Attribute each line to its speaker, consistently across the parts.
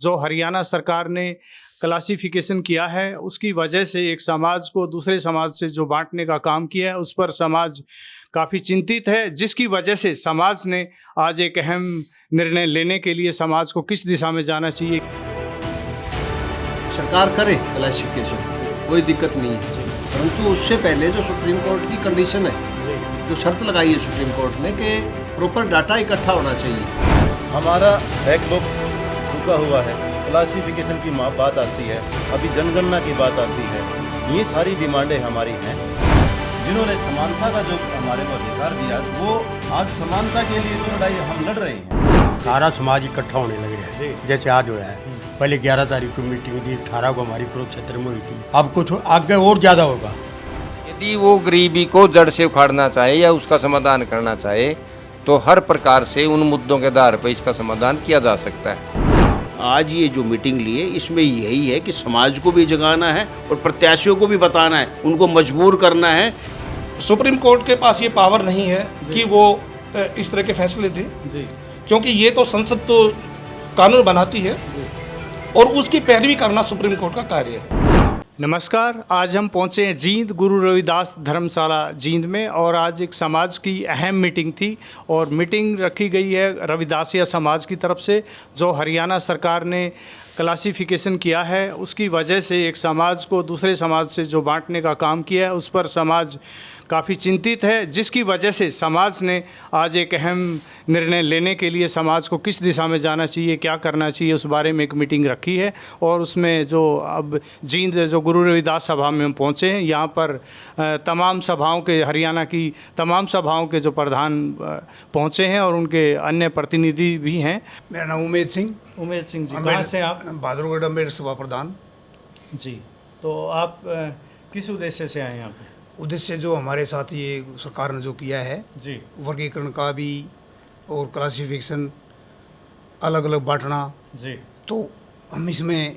Speaker 1: जो हरियाणा सरकार ने क्लासिफिकेशन किया है उसकी वजह से एक समाज को दूसरे समाज से जो बांटने का काम किया है उस पर समाज काफ़ी चिंतित है, जिसकी वजह से समाज ने आज एक अहम निर्णय लेने के लिए समाज को किस दिशा में जाना चाहिए।
Speaker 2: सरकार करे क्लासिफिकेशन, कोई दिक्कत नहीं है, परंतु उससे पहले जो सुप्रीम कोर्ट की कंडीशन है, जो शर्त लगाई है सुप्रीम कोर्ट ने कि प्रॉपर डाटा इकट्ठा होना चाहिए।
Speaker 3: हमारा बैकलॉग रुका हुआ है, क्लासिफिकेशन की बात आती है, अभी जनगणना की बात आती है, ये सारी डिमांडें हमारी हैं। जिन्होंने समानता का जो हमारे को अधिकार दिया, वो आज समानता के लिए जो लड़ाई हम लड़ रहे हैं।
Speaker 4: सारा समाज इकट्ठा होने लग रहा है, जैसे आज हुआ है। पहले 11 तारीख को मीटिंग थी, 18 को हमारी कुरुक्षेत्र में हुई थी, अब कुछ आगे और ज़्यादा होगा।
Speaker 5: यदि वो गरीबी को जड़ से उखाड़ना चाहे या उसका समाधान करना चाहे तो हर प्रकार से उन मुद्दों के आधार पर इसका समाधान किया जा सकता है।
Speaker 6: आज ये जो मीटिंग ली है इसमें यही है कि समाज को भी जगाना है और प्रत्याशियों को भी बताना है, उनको मजबूर करना है।
Speaker 7: सुप्रीम कोर्ट के पास ये पावर नहीं है कि वो इस तरह के फैसले दे, क्योंकि ये तो संसद तो कानून बनाती है और उसकी पैरवी करना सुप्रीम कोर्ट का कार्य है।
Speaker 1: नमस्कार, आज हम पहुंचे हैं जींद गुरु रविदास धर्मशाला जींद में और आज एक समाज की अहम मीटिंग थी और मीटिंग रखी गई है रविदासिया समाज की तरफ से। जो हरियाणा सरकार ने क्लासिफिकेशन किया है उसकी वजह से एक समाज को दूसरे समाज से जो बांटने का काम किया है उस पर समाज काफ़ी चिंतित है, जिसकी वजह से समाज ने आज एक अहम निर्णय लेने के लिए समाज को किस दिशा में जाना चाहिए, क्या करना चाहिए, उस बारे में एक मीटिंग रखी है। और उसमें जो अब जींद जो गुरु रविदास सभा में हम पहुँचे हैं, यहाँ पर तमाम सभाओं के हरियाणा की तमाम सभाओं के जो प्रधान पहुँचे हैं और उनके अन्य प्रतिनिधि भी हैं।
Speaker 8: मेरा नाम उमेद सिंह
Speaker 1: जी, कहाँ से आप?
Speaker 8: बहादुरगढ़ अम्बेडकर सभा प्रधान
Speaker 1: जी। तो आप किस उद्देश्य से आए यहाँ पे?
Speaker 8: उद्देश्य जो हमारे साथ ये सरकार ने जो किया है
Speaker 1: जी,
Speaker 8: वर्गीकरण का भी और क्लासिफिकेशन अलग अलग बांटना,
Speaker 1: जी,
Speaker 8: तो हम इसमें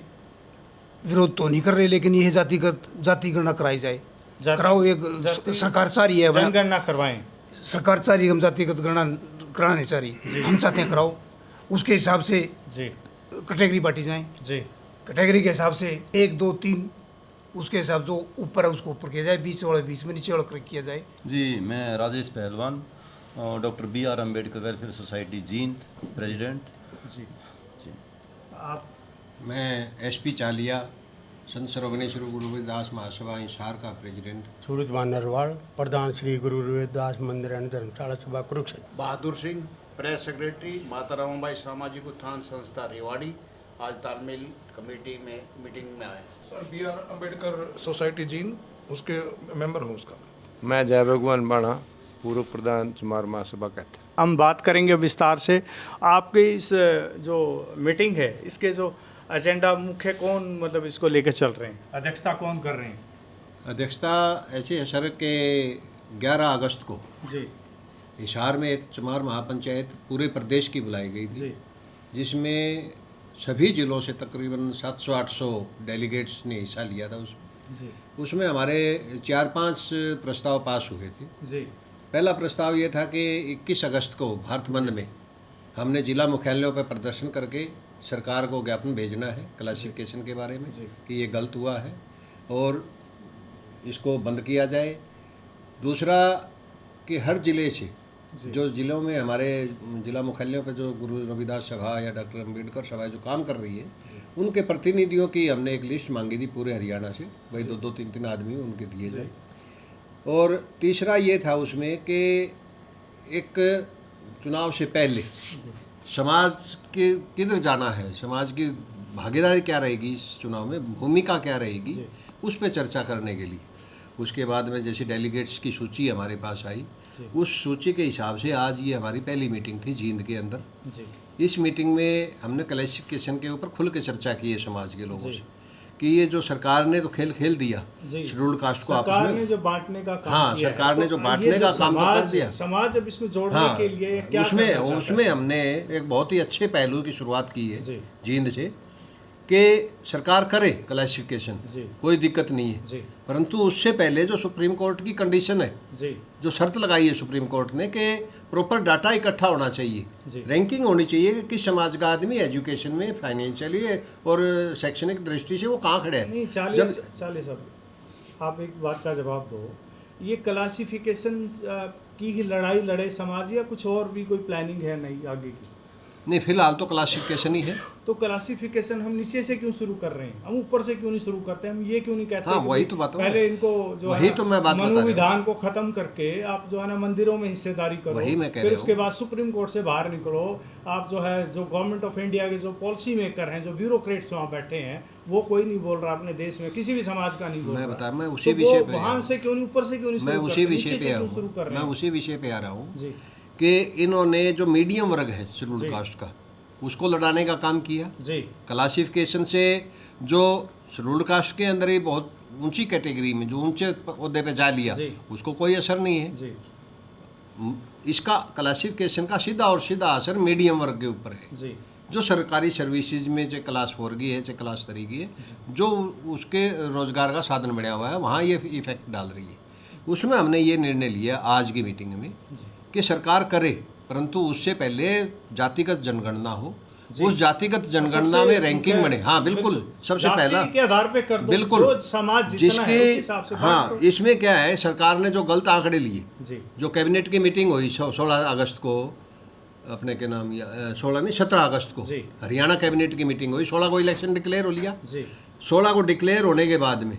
Speaker 8: विरोध तो नहीं कर रहे, लेकिन यह जाति गणना कराई जाए, कराओ। एक सरकार चाह रही है
Speaker 1: जनगणना करवाएं,
Speaker 8: सरकार चाह रही है, हम जातिगत गणना कराने चाह रही, हम चाहते हैं कराओ। उसके हिसाब से
Speaker 1: जी
Speaker 8: कैटेगरी बांटी जाए,
Speaker 1: जी,
Speaker 8: कैटेगरी के हिसाब से 1 2 3 उसके हिसाब जो ऊपर है उसको ऊपर किया जाए, बीच वाला बीच में, नीचे वाला किया जाए।
Speaker 3: जी, मैं Rajesh Pahalwan, doctor BR Ambedkar welfare society Jind president.
Speaker 1: जी,
Speaker 2: आप? मैं SP चालिया, संत सर्वज्ञेश्वर गुरु रविदास महासभा हिसार का प्रेसिडेंट।
Speaker 4: सूरजमान नरवाड़, प्रधान श्री गुरु रविदास मंदिर एवं धर्मशाला सभा कुरुक्षेत्र।
Speaker 6: बहादुर सिंह, प्रेस सेक्रेटरी, माता रामाबाई सामाजिक उत्थान संस्था रेवाड़ी। आज तालमेल कमेटी में मीटिंग में आए।
Speaker 7: Sir BR Ambedkar society Jind, उसके मेंबर हूँ उसका।
Speaker 5: मैं जय भगवान बाणा, पूर्व प्रधान चमार महासभा कहते।
Speaker 1: हम बात करेंगे विस्तार से। आपकी इस जो मीटिंग है इसके जो एजेंडा मुख्य कौन मतलब इसको लेकर चल रहे हैं, अध्यक्षता कौन कर रहे हैं?
Speaker 2: अध्यक्षता ऐसे है सर के 11 अगस्त को
Speaker 1: जी,
Speaker 2: हिसार में एक चमार महापंचायत पूरे प्रदेश की बुलाई गई थी,
Speaker 1: जी,
Speaker 2: जिसमें सभी जिलों से तकरीबन 700-800 डेलीगेट्स ने हिस्सा लिया था। उसमें हमारे 4-5 प्रस्ताव पास हुए थे।
Speaker 1: जी,
Speaker 2: पहला प्रस्ताव ये था कि 21 अगस्त को भारत बंद में हमने जिला मुख्यालयों पर प्रदर्शन करके सरकार को ज्ञापन भेजना है क्लासिफिकेशन के बारे में कि ये गलत हुआ है और इसको बंद किया जाए। दूसरा कि हर जिले से जो जिलों में हमारे जिला मुख्यालयों पर जो गुरु रविदास सभा या डॉक्टर अम्बेडकर सभा जो काम कर रही है उनके प्रतिनिधियों की हमने एक लिस्ट मांगी थी पूरे हरियाणा से, भाई 2-3 आदमी उनके दिए जाए। और तीसरा ये था उसमें कि एक चुनाव से पहले समाज के किधर जाना है, समाज की भागीदारी क्या रहेगी इस चुनाव में, भूमिका क्या रहेगी, उस पर चर्चा करने के लिए। उसके बाद में जैसे डेलीगेट्स की सूची हमारे पास आई, उस सूची के हिसाब से आज ये हमारी पहली मीटिंग थी जींद के अंदर। इस मीटिंग में हमने क्लासिफिकेशन के ऊपर खुल के चर्चा की है समाज के लोगों से कि ये जो सरकार ने तो खेल दिया शेड्यूल्ड कास्ट को,
Speaker 1: सरकार ने जो बांटने का काम
Speaker 2: हाँ, सरकार ने जो बांटने का काम तो कर दिया,
Speaker 1: समाज अब इसमें जोड़ने के लिए क्या
Speaker 2: उसमें हमने एक बहुत ही अच्छे पहलू की शुरुआत की है जींद से कि सरकार करे क्लासिफिकेशन,
Speaker 1: जी।
Speaker 2: कोई दिक्कत नहीं है,
Speaker 1: जी।
Speaker 2: परंतु उससे पहले जो सुप्रीम कोर्ट की कंडीशन है,
Speaker 1: जी
Speaker 2: जो शर्त लगाई है सुप्रीम कोर्ट ने कि प्रॉपर डाटा इकट्ठा होना
Speaker 1: जी।
Speaker 2: चाहिए, रैंकिंग होनी चाहिए कि किस समाज का आदमी एजुकेशन में, फाइनेंशियली और शैक्षणिक दृष्टि से वो कहाँ खड़े
Speaker 1: नहीं,
Speaker 2: हैं।
Speaker 1: 40 अब आप एक बात का जवाब दो, ये क्लासिफिकेशन की ही लड़ाई लड़े समाज या कुछ और भी कोई प्लानिंग है नहीं आगे की?
Speaker 2: नहीं, फिलहाल तो क्लासिफिकेशन ही है।
Speaker 1: तो क्लासिफिकेशन हम नीचे से क्यों शुरू कर रहे हैं, हम ऊपर से क्यों नहीं शुरू करते, हम ये क्यों नहीं कहते
Speaker 2: हाँ,
Speaker 1: कि
Speaker 2: वही तो बात है।
Speaker 1: पहले इनको जो
Speaker 2: वही
Speaker 1: है
Speaker 2: तो मैं बात बता रहा हूँ।
Speaker 1: मनोविधान को खत्म करके आप जो है ना मंदिरों में हिस्सेदारी करो,
Speaker 2: वही मैं कह
Speaker 1: फिर
Speaker 2: रहा
Speaker 1: उसके
Speaker 2: हूँ।
Speaker 1: बाद सुप्रीम कोर्ट से बाहर निकलो, आप जो है जो गवर्नमेंट ऑफ इंडिया के जो पॉलिसी मेकर हैं, जो ब्यूरोक्रेट्स वहाँ बैठे हैं, वो कोई नहीं बोल रहा अपने देश में, किसी भी समाज का नहीं बोल
Speaker 2: मैं
Speaker 1: रहा।
Speaker 2: बता, मैं उसी
Speaker 1: तो
Speaker 2: विषय
Speaker 1: वो
Speaker 2: पे
Speaker 1: वहाँ से क्यों नहीं, ऊपर से क्यों नहीं
Speaker 2: मैं
Speaker 1: शुरू
Speaker 2: उसी
Speaker 1: करते,
Speaker 2: विषय
Speaker 1: नीचे से
Speaker 2: पे
Speaker 1: क्यों
Speaker 2: आ
Speaker 1: शुरू कर
Speaker 2: रहा हूँ,
Speaker 1: रहे
Speaker 2: मैं
Speaker 1: हैं?
Speaker 2: उसी विषय पे आ रहा हूँ
Speaker 1: जी
Speaker 2: कि इन्होंने जो मीडियम वर्ग है
Speaker 1: जी।
Speaker 2: शेड्यूल्ड कास्ट का, उसको लड़ाने का काम किया।
Speaker 1: जी
Speaker 2: क्लासिफिकेशन से जो शेड्यूल्ड कास्ट के अंदर ही बहुत ऊंची कैटेगरी में जो ऊंचे ओहदे पे जा लिया,
Speaker 1: जी।
Speaker 2: उसको कोई असर नहीं है।
Speaker 1: जी
Speaker 2: इसका क्लासिफिकेशन का सीधा और सीधा असर मीडियम वर्ग के ऊपर है,
Speaker 1: जी
Speaker 2: जो सरकारी सर्विसेज में चाहे क्लास 4 की है चाहे क्लास 3 की है, जो उसके रोजगार का साधन बढ़ा हुआ है, वहाँ ये इफेक्ट डाल रही है। उसमें हमने ये निर्णय लिया आज की मीटिंग में कि सरकार करे, परंतु उससे पहले जातिगत जनगणना हो, उस जातिगत जनगणना में रैंकिंग बने। हाँ बिल्कुल, सबसे
Speaker 1: जाति
Speaker 2: पहला
Speaker 1: के आधार पे कर दो,
Speaker 2: बिल्कुल,
Speaker 1: जो समाज जितना है उस हिसाब से
Speaker 2: जिसके हाँ,
Speaker 1: बांट दो।
Speaker 2: इसमें क्या है, सरकार ने जो गलत आंकड़े लिए,
Speaker 1: जी
Speaker 2: जो कैबिनेट की मीटिंग हुई 16 अगस्त को, अपने के नाम 16 नहीं 17 अगस्त को
Speaker 1: जी।
Speaker 2: हरियाणा कैबिनेट की मीटिंग हुई, 16 को इलेक्शन डिक्लेयर हो लिया।
Speaker 1: जी
Speaker 2: 16 को डिक्लेयर होने के बाद में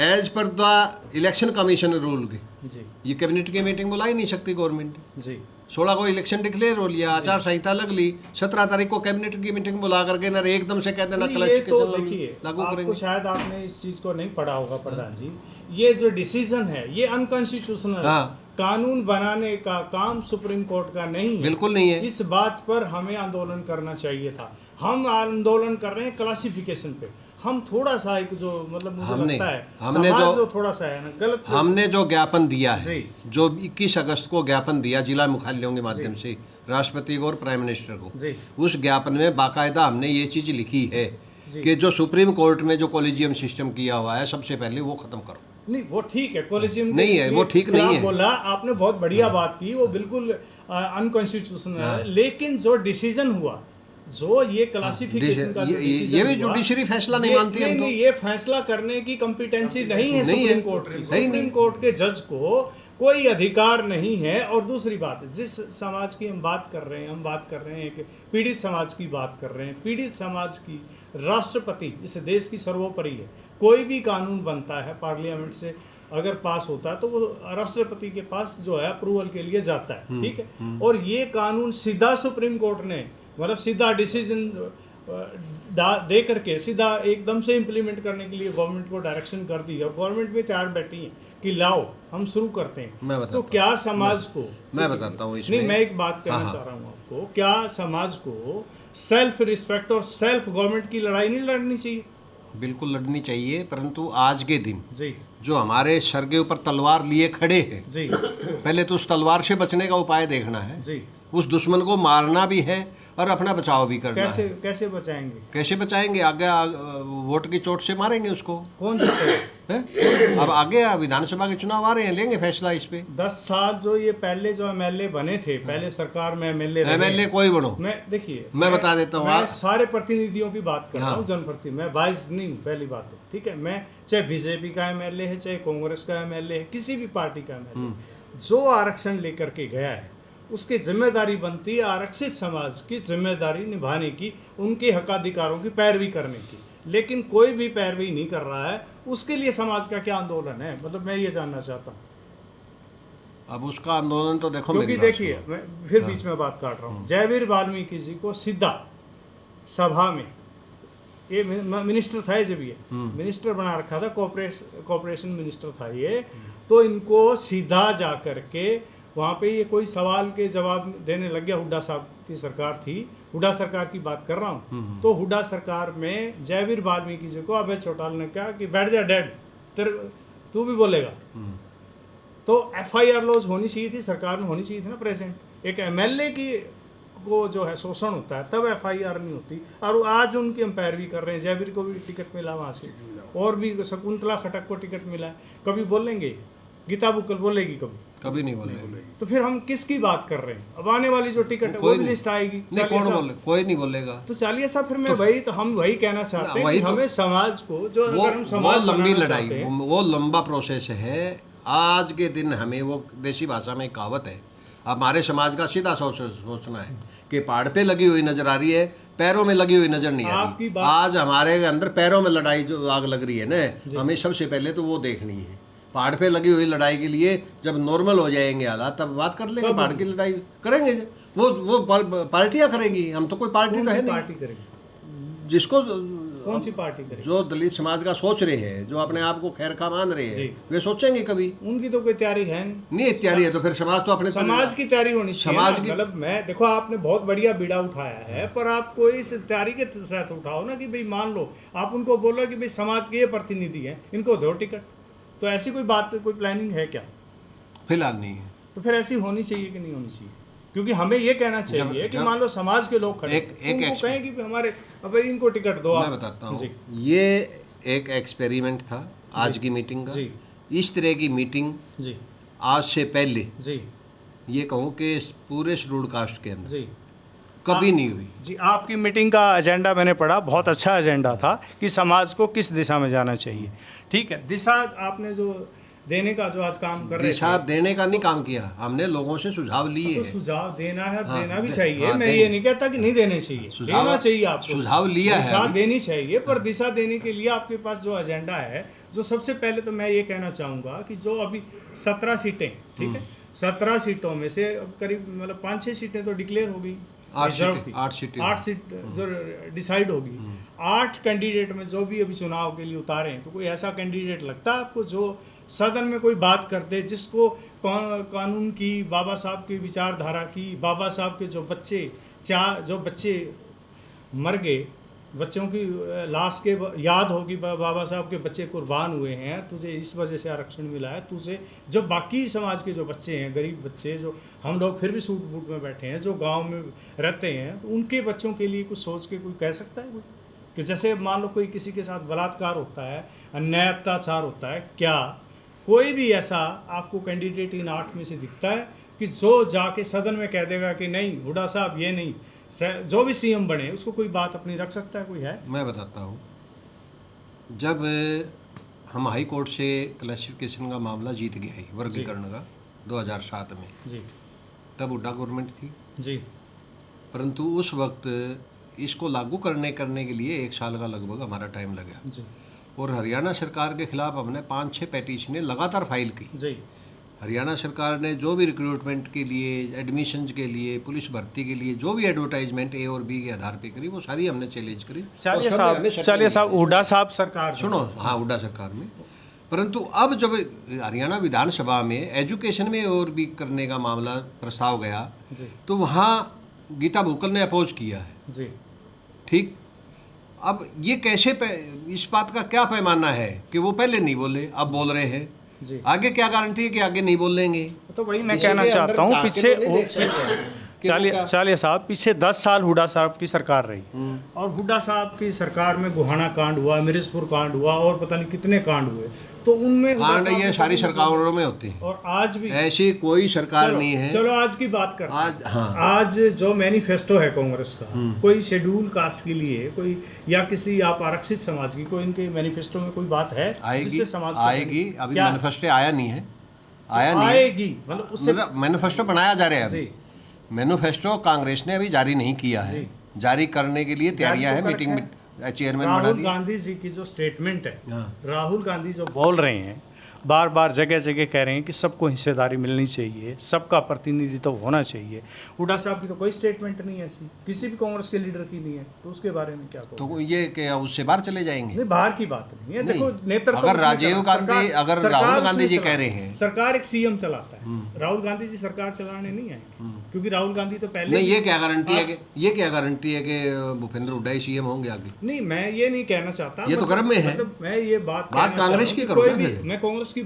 Speaker 2: as per the election commission rule के
Speaker 1: जी
Speaker 2: ये कैबिनेट की मीटिंग बुला ही नहीं सकती गवर्नमेंट।
Speaker 1: जी
Speaker 2: 16 को इलेक्शन डिक्लेयर हो लिया, आचार संहिता लग ली, 17 तारीख को कैबिनेट की मीटिंग बुला करके ना एकदम से कह देना
Speaker 1: नहीं, ये तो
Speaker 2: क्लासिफिकेशन
Speaker 1: देखिए,
Speaker 2: लागू
Speaker 1: आपको
Speaker 2: करेंगे।
Speaker 1: शायद आपने इस चीज को नहीं पढ़ा होगा प्रधान जी, ये जो डिसीजन है ये अनकॉन्स्टिट्यूशनल,
Speaker 2: हाँ।
Speaker 1: कानून बनाने का काम सुप्रीम कोर्ट का नहीं है,
Speaker 2: बिल्कुल नहीं है।
Speaker 1: इस बात पर हमें आंदोलन करना चाहिए था। हम आंदोलन कर रहे हैं क्लासिफिकेशन पे, हम थोड़ा सा एक जो मतलब मुझे लगता है
Speaker 2: हमने
Speaker 1: समाज
Speaker 2: जो
Speaker 1: जो थोड़ा सा है ना गलत,
Speaker 2: हमने जो ज्ञापन दिया है,
Speaker 1: जी।
Speaker 2: जो 21 अगस्त को ज्ञापन दिया जिला मुख्यालयों के माध्यम से राष्ट्रपति को और प्राइम मिनिस्टर को,
Speaker 1: जी
Speaker 2: उस ज्ञापन में बाकायदा हमने ये चीज़ लिखी है
Speaker 1: जी।
Speaker 2: कि जो सुप्रीम कोर्ट में जो कॉलेजियम सिस्टम किया हुआ है, सबसे पहले वो खत्म करो।
Speaker 1: नहीं वो ठीक है, कॉलेजियम
Speaker 2: नहीं है, वो ठीक नहीं है।
Speaker 1: बोला आपने, बहुत बढ़िया बात की, वो बिल्कुल अनकॉन्स्टिट्यूशनल है, लेकिन जो डिसीजन हुआ, जो ये क्लासिफिकेशन का जो
Speaker 2: ये
Speaker 1: डिसीजन
Speaker 2: भी
Speaker 1: हुआ,
Speaker 2: जुडिशरी फैसला नहीं
Speaker 1: ये-
Speaker 2: मानती हम तो।
Speaker 1: नहीं, ये फैसला करने की कॉम्पिटेंसी नहीं है
Speaker 2: नहीं है।
Speaker 1: सुप्रीम कोर्ट की।
Speaker 2: नहीं,
Speaker 1: सुप्रीम
Speaker 2: नहीं।
Speaker 1: कोर्ट के जज को कोई अधिकार नहीं है। और दूसरी बात, जिस समाज की हम बात कर रहे हैं, हम बात कर रहे हैं कि पीड़ित समाज की बात कर रहे हैं। पीड़ित समाज की राष्ट्रपति इस देश की सर्वोपरि है। कोई भी कानून बनता है पार्लियामेंट से अगर पास होता है तो वो राष्ट्रपति के पास जो है अप्रूवल के लिए जाता है, ठीक है। और ये कानून सीधा सुप्रीम कोर्ट ने मतलब सीधा डिसीजन दे करके सीधा एकदम से इम्प्लीमेंट करने के लिए गवर्नमेंट को डायरेक्शन कर दी, और गवर्नमेंट भी तैयार बैठी है कि लाओ हम शुरू करते हैं।
Speaker 2: मैं बताता
Speaker 1: तो
Speaker 2: हूँ।
Speaker 1: क्या समाज को,
Speaker 2: मैं बताता हूँ इसमें।
Speaker 1: नहीं मैं एक बात कहना
Speaker 2: हाँ,
Speaker 1: चाह रहा हूँ आपको, क्या समाज को सेल्फ रिस्पेक्ट और सेल्फ गवर्नमेंट की लड़ाई नहीं लड़नी चाहिए?
Speaker 2: बिल्कुल लड़नी चाहिए, परंतु आज के दिन
Speaker 1: जी
Speaker 2: जो हमारे सर के ऊपर तलवार लिए खड़े हैं,
Speaker 1: जी
Speaker 2: पहले तो उस तलवार से बचने का उपाय देखना है।
Speaker 1: जी
Speaker 2: उस दुश्मन को मारना भी है और अपना बचाव भी करना
Speaker 1: कैसे
Speaker 2: है।
Speaker 1: कैसे बचाएंगे?
Speaker 2: कैसे बचाएंगे? आगे वोट की चोट से मारेंगे उसको।
Speaker 1: कौन जीतेगा?
Speaker 2: हैं? अब आगे विधानसभा के चुनाव आ रहे हैं, लेंगे फैसला इस पे।
Speaker 1: 10 साल जो ये पहले जो एमएलए बने थे, पहले सरकार में एमएलए
Speaker 2: एमएलए कोई बनो,
Speaker 1: मैं देखिए
Speaker 2: मैं बता देता हूँ
Speaker 1: मैं
Speaker 2: आप।
Speaker 1: सारे प्रतिनिधियों की बात कर रहा
Speaker 2: हाँ।
Speaker 1: हूँ, जनप्रतिनिधि, मैं वाइस नहीं हूँ, पहली बात तो ठीक है। मैं चाहे बीजेपी का एमएलए है, चाहे कांग्रेस का एमएलए है, किसी भी पार्टी का एमएलए, जो आरक्षण लेकर के गया है उसकी जिम्मेदारी बनती है आरक्षित समाज की जिम्मेदारी निभाने की, उनके हकाधिकारों की पैरवी करने की। लेकिन कोई भी पैरवी नहीं कर रहा है, उसके लिए समाज का क्या आंदोलन है? मतलब मैं ये जानना चाहता हूँ।
Speaker 2: अब उसका आंदोलन तो देखो,
Speaker 1: क्योंकि
Speaker 2: मेरी बात
Speaker 1: देखिए
Speaker 2: सुनो।
Speaker 1: मैं फिर बीच में बात काट रहा हूँ। जयवीर वाल्मीकि जी को सीधा सभा में, ये मिनिस्टर था जब ये मिनिस्टर बना रखा था, कॉर्पोरेशन मिनिस्टर था ये, तो इनको सीधा जा करके वहाँ पे ये कोई सवाल के जवाब देने लग गया। हुड्डा साहब की सरकार थी, हुड्डा सरकार की बात कर रहा हूँ। तो हुड्डा सरकार में जयवीर वाल्मीकि जी को अभय चौटाला ने कहा कि बैठ जा डैड, तेरे तू भी बोलेगा। तो FIR लॉज होनी चाहिए थी, सरकार में होनी चाहिए थी ना प्रेजेंट। एक एमएलए की उनको जो है शोषण होता है तब FIR नहीं होती। और आज उनकी हम पैरवी कर रहे हैं। जयवीर को भी टिकट मिला वहाँ से, और भी शकुंतला खटक को टिकट मिला है। कभी बोलेंगे? गीता बुक्कल बोलेगी? कभी
Speaker 2: नहीं बोलेंगे।
Speaker 1: तो फिर हम किसकी बात कर रहे हैं? अब आने वाली जो टिकट है वो भी लिस्ट आएगी।
Speaker 2: नहीं, कौन बोले? कोई नहीं बोलेगा।
Speaker 1: तो चलिए साहब, फिर मैं हम वही कहना चाहते हैं कि हमें समाज को जो
Speaker 2: वो,
Speaker 1: अगर हम समाज
Speaker 2: लंबी
Speaker 1: बनाना
Speaker 2: लड़ाई,
Speaker 1: चाहते हैं,
Speaker 2: वो लंबा प्रोसेस है। आज के दिन हमें वो देसी भाषा में कहावत है, हमारे समाज का सीधा सोचना है कि पहाड़ पे लगी हुई नजर आ रही है, पैरों में लगी हुई नजर नहीं आ रही। आज हमारे अंदर पैरों में लड़ाई जो आग लग रही है ना, हमें सबसे पहले तो वो देखनी है। पहाड़ पे लगी हुई लड़ाई के लिए जब नॉर्मल हो जाएंगे हालात तब बात कर लेंगे। पहाड़ की लड़ाई करेंगे वो पार्टियां करेगी। हम तो कोई पार्टी तो है नहीं।
Speaker 1: पार्टी करेगी
Speaker 2: जिसको
Speaker 1: कौन सी पार्टी करेगी?
Speaker 2: जो दलित समाज का सोच रहे हैं, जो अपने आप को खैर खा मान रहे हैं, वे सोचेंगे कभी।
Speaker 1: उनकी तो कोई तैयारी है
Speaker 2: नहीं तैयारी है तो फिर समाज तो अपने
Speaker 1: समाज की तैयारी होनी चाहिए।
Speaker 2: समाज की
Speaker 1: मतलब मैं देखो, आपने बहुत बढ़िया बीड़ा उठाया है, पर आप कोई इस तैयारी के साथ उठाओ ना कि भाई मान लो आप उनको बोलो कि भाई समाज के ये प्रतिनिधि हैं, इनको दो टिकट। तो ऐसी कोई बात, कोई प्लानिंग है क्या?
Speaker 2: फिलहाल नहीं है।
Speaker 1: तो फिर ऐसी होनी चाहिए कि नहीं होनी चाहिए? क्योंकि हमें ये कहना चाहिए कि मान लो समाज के लोग खड़े उनको कहें कि हमारे अब इनको टिकट दो।
Speaker 2: मैं बताता हूँ, ये एक एक्सपेरिमेंट था आज की मीटिंग का। इस तरह की मीटिंग आज से पहले ये कहूँ कि पूरे शेड्यूल्ड कास्ट के अंदर कभी नहीं हुई।
Speaker 1: जी, आपकी मीटिंग का एजेंडा मैंने पढ़ा, बहुत अच्छा एजेंडा था कि समाज को किस दिशा में जाना चाहिए। ठीक है, दिशा आपने जो देने का जो आज काम कर रहे हैं,
Speaker 2: दिशा देने का नहीं काम किया हमने, लोगों से सुझाव लिए
Speaker 1: तो सुझाव देना है, देना भी चाहिए। मैं ये नहीं कहता कि नहीं देने चाहिए, देना चाहिए। आपको
Speaker 2: सुझाव लिया है,
Speaker 1: दिशा देनी चाहिए, पर दिशा देने के लिए आपके पास जो एजेंडा है, जो सबसे पहले तो मैं ये कहना चाहूँगा कि जो अभी 17 सीटें, ठीक है, 17 सीटों में से करीब मतलब 5-6 सीटें तो डिक्लेयर हो गई, 8 सीट जो डिसाइड होगी। 8 कैंडिडेट में जो भी अभी चुनाव के लिए उतारे हैं, तो कोई ऐसा कैंडिडेट लगता है आपको जो सदन में कोई बात करते, जिसको कानून की, बाबा साहब की विचारधारा की, बाबा साहब के जो बच्चे मर गए, बच्चों की लाश के याद होगी, बाबा साहब के बच्चे कुर्बान हुए हैं, तुझे इस वजह से आरक्षण मिला है, तुझे जो बाकी समाज के जो बच्चे हैं, गरीब बच्चे, जो हम लोग फिर भी सूट बूट में बैठे हैं, जो गांव में रहते हैं, तो उनके बच्चों के लिए कुछ सोच के कोई कह सकता है? कोई कि जैसे मान लो कोई किसी के साथ बलात्कार होता है, अन्याय अत्याचार होता है, क्या कोई भी ऐसा आपको कैंडिडेट इन 8 में से दिखता है कि जो जाके सदन में कह देगा कि नहीं हुड्डा साहब ये नहीं, जो भी CM बने उसको कोई बात अपनी रख सकता है? कोई है?
Speaker 2: मैं बताता हूँ, जब हम हाई कोर्ट से क्लासिफिकेशन का मामला जीत गए हैं वर्गीकरण का 2007 में
Speaker 1: जी,
Speaker 2: तब हुड्डा गवर्नमेंट थी
Speaker 1: जी,
Speaker 2: परंतु उस वक्त इसको लागू करने के लिए 1 साल का लगभग हमारा टाइम लगा
Speaker 1: जी,
Speaker 2: और हरियाणा सरकार के खिलाफ हमने 5-6 पेटिशनें लगातार फाइल की।
Speaker 1: जी,
Speaker 2: हरियाणा सरकार ने जो भी रिक्रूटमेंट के लिए, एडमिशन के लिए, पुलिस भर्ती के लिए जो भी एडवर्टाइजमेंट A और B के आधार पे करी, वो सारी हमने चैलेंज करी।
Speaker 1: चलिए साहब, हुड्डा साहब सरकार
Speaker 2: सुनो, हाँ हुड्डा सरकार में, परंतु अब जब हरियाणा विधानसभा में एजुकेशन में और भी करने का मामला प्रस्ताव गया, तो वहाँ गीता बुक्कल ने अपोज किया है।
Speaker 1: जी,
Speaker 2: ठीक, अब ये कैसे इस बात का क्या पैमाना है कि वो पहले नहीं बोले, अब बोल रहे हैं
Speaker 1: जी,
Speaker 2: आगे क्या गारंटी है कि आगे नहीं बोल लेंगे?
Speaker 1: तो वही मैं कहना चाहता हूँ, चलिए साहब, पीछे 10 साल हुड्डा साहब की सरकार रही, और हुड्डा साहब की सरकार में गोहाना कांड हुआ, मिर्जपुर कांड हुआ, और पता नहीं कितने कांड हुए, तो उनमें
Speaker 2: कांड ये सारी सरकारों में होते हैं,
Speaker 1: और आज भी
Speaker 2: ऐसी कोई सरकार नहीं है।
Speaker 1: चलो आज की बात करते हैं।
Speaker 2: आज, हाँ,
Speaker 1: आज जो मैनिफेस्टो है कांग्रेस का, कोई शेड्यूल कास्ट के लिए, कोई या किसी आप आरक्षित समाज की, कोई इनके मैनिफेस्टो में कोई बात है जिससे समाज
Speaker 2: आएगी? अभी मैनिफेस्टो आया नहीं है,
Speaker 1: आएगी, मतलब
Speaker 2: मैनिफेस्टो बनाया जा रहा है। मैनिफेस्टो कांग्रेस ने अभी जारी नहीं किया है, जारी करने के लिए तैयारियां हैं, मीटिंग में चेयरमैन बना
Speaker 1: राहुल गांधी जी की जो स्टेटमेंट है, राहुल गांधी जो बोल रहे हैं, बार बार जगह जगह कह रहे हैं कि सबको हिस्सेदारी मिलनी चाहिए, सबका प्रतिनिधित्व होना चाहिए। हुड्डा साहब की तो कोई स्टेटमेंट नहीं है ऐसी, किसी भी कांग्रेस के लीडर की नहीं है, तो उसके बारे में क्या कहोगे?
Speaker 2: तो ये क्या उससे बाहर चले जाएंगे?
Speaker 1: नहीं, बाहर की बात नहीं है। देखो नेतृत्व,
Speaker 2: अगर राजीव गांधी, अगर राहुल गांधी जी कह रहे हैं,
Speaker 1: सरकार एक CM चलाता है, राहुल गांधी जी सरकार चलाने नहीं आएंगे, क्योंकि राहुल गांधी तो पहले
Speaker 2: नहीं। ये क्या गारंटी है कि भूपेंद्र हुड्डा ही CM होंगे आगे?
Speaker 1: नहीं, मैं ये नहीं कहना चाहता,
Speaker 2: ये तो गर्म में है।
Speaker 1: मैं ये बात
Speaker 2: कांग्रेस की करो,
Speaker 1: मैं कांग्रेस की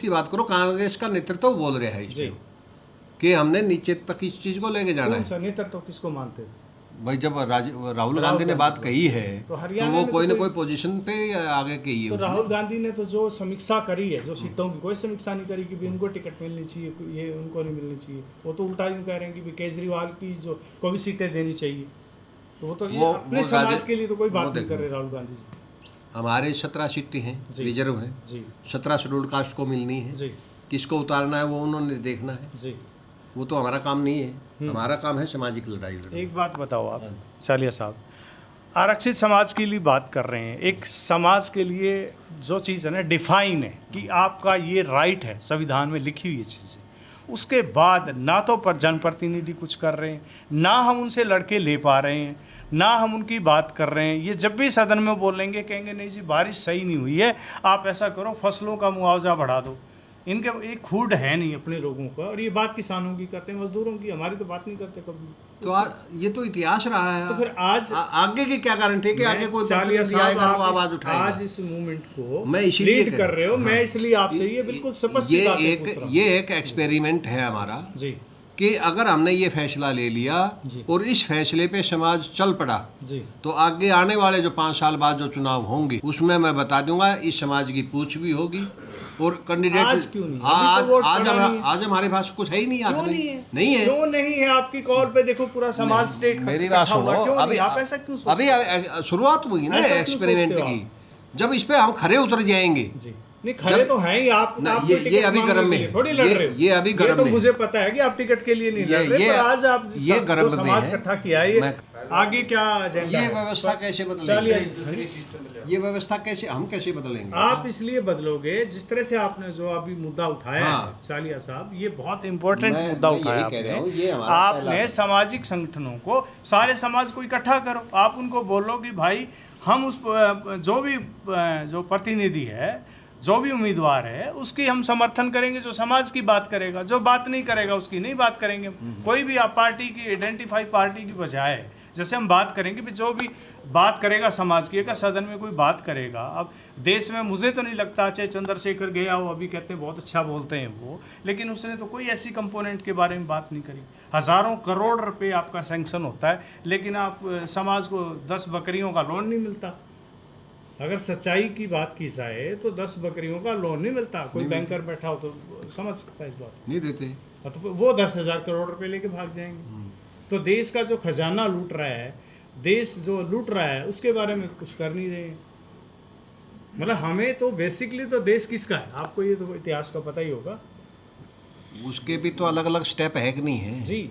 Speaker 1: बात
Speaker 2: करो, कांग्रेस का नेतृत्व बोल रहा है
Speaker 1: जी,
Speaker 2: कि हमने नीचे तक इस चीज़ को लेके जाना
Speaker 1: कौन
Speaker 2: है।
Speaker 1: सा नेतृत्व किसको मानते थे?
Speaker 2: भाई जब राहुल गांधी ने बात कही है
Speaker 1: तो
Speaker 2: तो
Speaker 1: हरियाणा
Speaker 2: वो
Speaker 1: में
Speaker 2: कोई
Speaker 1: तो
Speaker 2: ना कोई पोजीशन पे आगे की
Speaker 1: तो
Speaker 2: है।
Speaker 1: राहुल गांधी ने तो जो समीक्षा करी है, जो सीटों की कोई समीक्षा नहीं करी कि भी इनको टिकट मिलनी चाहिए, ये उनको नहीं मिलनी चाहिए। वो तो उल्टा यूँ कह रहे हैं कि भी केजरीवाल की जो को भी सीटें देनी चाहिए। तो वो तो ये अपने समाज के लिए तो कोई बात नहीं कर रहे राहुल गांधी जी।
Speaker 2: हमारे 17 सीटें हैं, रिजर्व हैं,
Speaker 1: जी
Speaker 2: 17 शेड्यूल्ड कास्ट को मिलनी है,
Speaker 1: जी
Speaker 2: किसको उतारना है वो उन्होंने देखना है।
Speaker 1: जी।
Speaker 2: वो तो हमारा काम नहीं है, हमारा काम है सामाजिक लड़ाई लड़ना।
Speaker 1: एक बात बताओ आप चालिया साहब, आरक्षित समाज के लिए बात कर रहे हैं। एक समाज के लिए जो चीज़ है ना डिफाइन है कि आपका ये राइट है, संविधान में लिखी हुई ये चीज़ें, उसके बाद ना तो पर जनप्रतिनिधि कुछ कर रहे हैं, ना हम उनसे लड़के ले पा रहे हैं, ना हम उनकी बात कर रहे हैं। ये जब भी सदन में बोलेंगे कहेंगे नहीं जी बारिश सही नहीं हुई है, आप ऐसा करो फसलों का मुआवजा बढ़ा दो। इनके एक खूड है नहीं अपने लोगों का, और ये बात किसानों की करते हैं, मजदूरों की, हमारी तो बात नहीं करते कभी।
Speaker 2: तो ये तो इतिहास रहा है।
Speaker 1: तो फिर आज
Speaker 2: आगे की क्या गारंटी है कि आगे कोई
Speaker 1: चालिया
Speaker 2: प्रतिनिधि
Speaker 1: साहब,
Speaker 2: आएगा वो
Speaker 1: आप
Speaker 2: आवाज उठाएगा।
Speaker 1: आज इस मूवमेंट को
Speaker 2: मैं इसीलिए
Speaker 1: लीड कर रहे हो, मैं इसलिए आपसे ये बिल्कुल स्पष्ट
Speaker 2: ये
Speaker 1: बातें पूछ रहा हूं।
Speaker 2: ये एक एक्सपेरिमेंट है हमारा
Speaker 1: जी
Speaker 2: कि अगर हमने ये फैसला ले लिया और इस फैसले पे समाज चल पड़ा
Speaker 1: जी
Speaker 2: तो आगे आने वाले जो 5 साल बाद जो चुनाव होंगे उसमें मैं बता दूंगा इस समाज की पूछ भी होगी और कैंडिडेट
Speaker 1: आज क्यों नहीं? अभी तो वोट पड़ा नहीं है।
Speaker 2: आज हमारे पास कुछ है ही नहीं।
Speaker 1: क्यों
Speaker 2: आदमी
Speaker 1: नहीं है?
Speaker 2: नहीं है।
Speaker 1: क्यों नहीं है? आपकी कॉल पे देखो पूरा समाज स्टेट
Speaker 2: मेरी बात सुनो, अभी
Speaker 1: आप ऐसा क्यों सोचते
Speaker 2: अभी शुरुआत हुई ना
Speaker 1: ऐसा क्यों
Speaker 2: एक्सपेरिमेंट
Speaker 1: सोचते हो
Speaker 2: की। जब इस पे हम खरे उतर जाएंगे
Speaker 1: जी नहीं खड़े तो हैं ही आप
Speaker 2: ना,
Speaker 1: आप
Speaker 2: ये
Speaker 1: कोई टिकट
Speaker 2: अभी
Speaker 1: मांगने
Speaker 2: गर्म
Speaker 1: के
Speaker 2: में
Speaker 1: लिए
Speaker 2: है।
Speaker 1: थोड़ी लड़ रहे हो।
Speaker 2: ये अभी गर्म
Speaker 1: तो
Speaker 2: में
Speaker 1: मुझे पता है कि आप टिकट के लिए नहीं लड़ रहे, पर आज आप
Speaker 2: ये
Speaker 1: जो
Speaker 2: गर्म में
Speaker 1: समाज
Speaker 2: है।
Speaker 1: इकट्ठा किया है, ये
Speaker 2: मैं-
Speaker 1: आगे क्या एजेंडा
Speaker 2: ये
Speaker 1: है?
Speaker 2: व्यवस्था कैसे
Speaker 1: चलिए
Speaker 2: बदलेंगे? ये व्यवस्था कैसे हम कैसे बदलेंगे?
Speaker 1: आप इसलिए बदलोगे जिस तरह से आपने जो अभी मुद्दा उठाया
Speaker 2: हाँ।
Speaker 1: है चालिया साहब, ये बहुत इंपॉर्टेंट
Speaker 2: मैं
Speaker 1: मुद्दा
Speaker 2: यही
Speaker 1: उठाया
Speaker 2: कह रहा हूँ, ये
Speaker 1: आपने।
Speaker 2: हमारा पहला
Speaker 1: आपने
Speaker 2: है।
Speaker 1: सामाजिक संगठनों को, सारे समाज को इकट्ठा करो। आप उनको बोलो कि भाई हम उस जो भी जो प्रतिनिधि है, जो भी उम्मीदवार है, उसकी हम समर्थन करेंगे जो समाज की बात करेगा, जो बात नहीं करेगा उसकी नहीं बात करेंगे। कोई भी आप पार्टी की आइडेंटिफाई पार्टी की बजाय जैसे हम बात करेंगे भी जो भी बात करेगा समाज की, अगर सदन में कोई बात करेगा। अब देश में मुझे तो नहीं लगता, चाहे चंद्रशेखर गया हो, अभी कहते हैं बहुत अच्छा बोलते हैं वो, लेकिन उसने तो कोई ऐसी कंपोनेंट के बारे में बात नहीं करी। हज़ारों करोड़ रुपए आपका सैंक्शन होता है, लेकिन आप समाज को 10 बकरियों का लोन नहीं मिलता। अगर सच्चाई की बात की जाए तो 10 बकरियों का लोन नहीं मिलता। कोई बैंकर बैठा हो तो समझ सकता है इस बात।
Speaker 2: नहीं देते।
Speaker 1: तो वो 10,000 करोड़ रुपए लेके भाग जाएंगे। तो देश का जो खजाना लूट रहा है, देश जो लूट रहा है, उसके बारे में कुछ कर नहीं रहे। मतलब हमें तो बेसिकली तो देश किसका है, आपको ये तो इतिहास का पता ही होगा।
Speaker 2: उसके भी तो अलग अलग स्टेप है कि नहीं है
Speaker 1: जी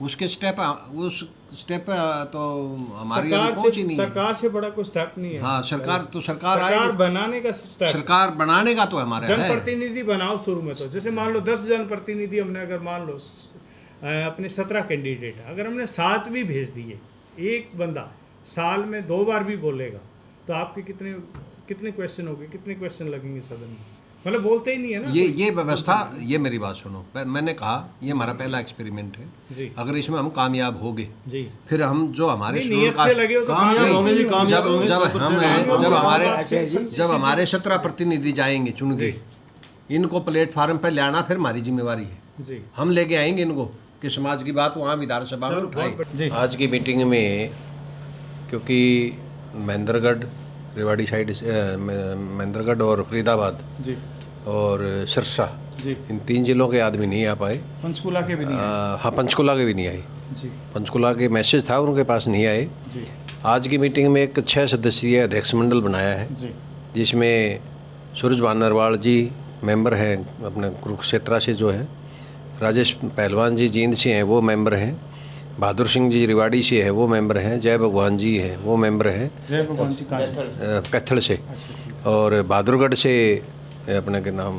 Speaker 2: उसके स्टेप उस स्टेप तो हमारी अभी पहुंच ही नहीं है।
Speaker 1: सरकार से बड़ा कोई स्टेप नहीं है।
Speaker 2: हाँ सरकार तो सरकार
Speaker 1: सरकार
Speaker 2: आएगी,
Speaker 1: बनाने का स्टेप,
Speaker 2: सरकार बनाने का तो हमारा है।
Speaker 1: जनप्रतिनिधि बनाओ शुरू में। तो जैसे मान लो 10 जनप्रतिनिधि हमने, अगर मान लो अपने 17 कैंडिडेट, अगर हमने 7 भी भेज दिए, एक बंदा साल में 2 बार भी बोलेगा तो आपके कितने क्वेश्चन होंगे, कितने क्वेश्चन लगेंगे सदन में? मतलब बोलते ही नहीं है ना।
Speaker 2: ये व्यवस्था, ये मेरी बात सुनो, मैंने कहा ये हमारा पहला एक्सपेरिमेंट है
Speaker 1: जी
Speaker 2: अगर इसमें हम कामयाब हो गए
Speaker 1: जी,
Speaker 2: फिर हम जो हमारे
Speaker 1: नहीं,
Speaker 2: शेड्यूल
Speaker 1: नियत से लगे हो तो
Speaker 3: कामयाब
Speaker 1: नहीं,
Speaker 3: होंगे जी, कामयाब होंगे।
Speaker 2: जब हमारे 17 प्रतिनिधि जाएंगे चुन के, इनको प्लेटफार्म पर ले आना फिर हमारी जिम्मेवारी है।
Speaker 1: जी
Speaker 2: हम लेके आएंगे इनको कि समाज की बात वहाँ विधानसभा में उठाए।
Speaker 1: जी
Speaker 3: आज की मीटिंग में क्योंकि महेंद्रगढ़ रेवाड़ी साइड से महेंद्रगढ़ और फरीदाबाद
Speaker 1: जी
Speaker 3: और सिरसा,
Speaker 1: जी,
Speaker 3: इन 3 जिलों के आदमी नहीं आ पाए।
Speaker 1: पंचकूला के भी नहीं है।
Speaker 3: हाँ, पंचकुला के भी नहीं आए।
Speaker 1: जी
Speaker 3: पंचकुला के मैसेज था उनके पास, नहीं आए।
Speaker 1: जी
Speaker 3: आज की मीटिंग में एक 6 सदस्यीय अध्यक्ष मंडल बनाया है,
Speaker 1: जी
Speaker 3: जिसमें सूरज बानरवाल जी मेंबर हैं अपने कुरुक्षेत्रा से जो है, राजेश पहलवान जी जींद से हैं वो मेंबर हैं, बहादुर सिंह जी रिवाड़ी से है वो मेंबर हैं, जय भगवान जी हैं वो मेंबर हैं
Speaker 1: जय भगवान जी कहाँ से?
Speaker 3: कैथल से, और बहादुरगढ़ से अपने के नाम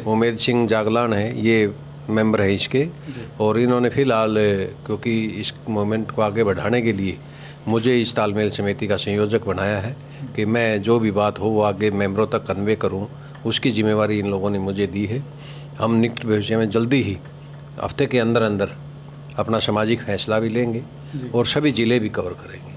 Speaker 3: उमेद सिंह जागलान है, ये मेंबर है इसके। और इन्होंने फ़िलहाल क्योंकि इस मोमेंट को आगे बढ़ाने के लिए मुझे इस तालमेल समिति का संयोजक बनाया है कि मैं जो भी बात हो वो आगे मेंबरों तक कन्वे करूं, उसकी जिम्मेवारी इन लोगों ने मुझे दी है। हम निकट भविष्य में जल्दी ही हफ्ते के अंदर अंदर अपना सामाजिक फैसला भी लेंगे और सभी ज़िले भी कवर करेंगे।